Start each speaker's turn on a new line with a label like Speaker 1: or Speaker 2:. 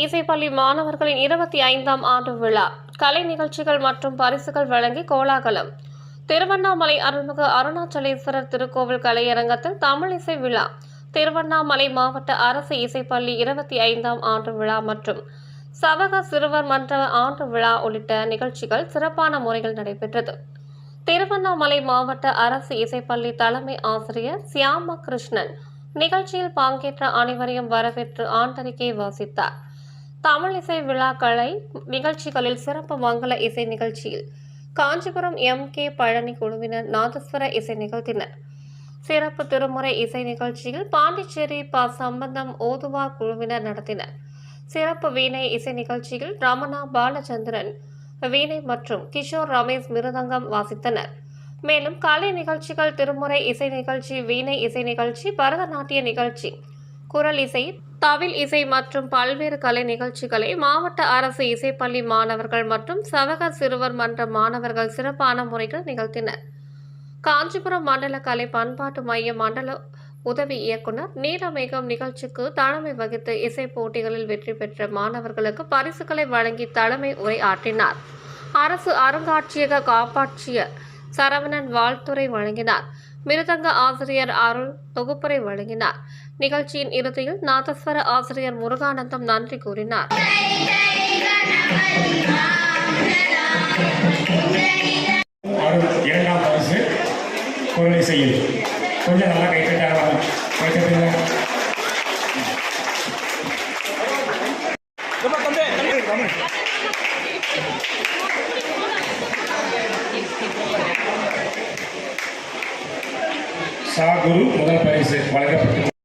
Speaker 1: இசைப்பள்ளி மாணவர்களின் 25ஆம் ஆண்டு விழா, கலை நிகழ்ச்சிகள் மற்றும் பரிசுகள் வழங்கி கோலாகலம். திருவண்ணாமலை அருள்மிகு அருணாச்சலேஸ்வரர் திருக்கோவில் கலையரங்கத்தில் தமிழ் இசை விழா. திருவண்ணாமலை மாவட்ட அரசு இசைப்பள்ளி 25ஆம் ஆண்டு விழா மற்றும் சவக சிறுவர் மன்ற ஆண்டு விழா உள்ளிட்ட நிகழ்ச்சிகள் சிறப்பான முறையில் நடைபெற்றது. திருவண்ணாமலை மாவட்ட அரசு இசைப்பள்ளி தலைமை ஆசிரியர் சியாம கிருஷ்ணன் நிகழ்ச்சியில் பங்கேற்ற அனைவரையும் வரவேற்று ஆண்டறிக்கை வாசித்தார். தமிழ் இசை விழா கலை நிகழ்ச்சிகளில் சிறப்பு மங்கள இசை நிகழ்ச்சியில் காஞ்சிபுரம் MK பழனி குழுவினர் நாதஸ்வர இசை நிகழ்த்தினர். சிறப்பு திருமுறை இசை நிகழ்ச்சியில் பாண்டிச்சேரி சம்பந்தம் ஓதுவார் குழுவினர் நடத்தினர். சிறப்பு வீணை இசை நிகழ்ச்சியில் ரமணா பாலச்சந்திரன் வீணை மற்றும் கிஷோர் ரமேஷ் மிருதங்கம் வாசித்தனர். மேலும் கலை நிகழ்ச்சிகள், திருமுறை இசை நிகழ்ச்சி, வீணை இசை நிகழ்ச்சி, பரதநாட்டிய நிகழ்ச்சி, குரல் இசை, தவில் இசை மற்றும் பல்வேறு கலை நிகழ்ச்சிகளை மாவட்ட அரசு இசைப்பள்ளி மாணவர்கள் மற்றும் சவக சிறுவர் மன்ற மாணவர்கள் சிறப்பான முறையில் நிகழ்த்தினர். காஞ்சிபுரம் மண்டல கலை பண்பாட்டு மைய மண்டல உதவி இயக்குனர் நீலமேகம் நிகழ்ச்சிக்கு தலைமை வகித்து இசை போட்டிகளில் வெற்றி பெற்ற மாணவர்களுக்கு பரிசுகளை வழங்கி தலைமை உரை ஆற்றினார். அரசு அருங்காட்சியக காப்பாட்சியர் சரவணன் வாழ்த்துரை வழங்கினார். மிருதங்க ஆசிரியர் அருள் தொகுப்புரை வழங்கினார். நிகழ்ச்சியின் இறுதியில் நாதஸ்வர ஆசிரியர் முருகானந்தம் நன்றி கூறினார்.
Speaker 2: கொஞ்சம் நல்லா கைத்தட்டாங்க. சா குரு முதல் பரிசு வழங்கப்பட்டது.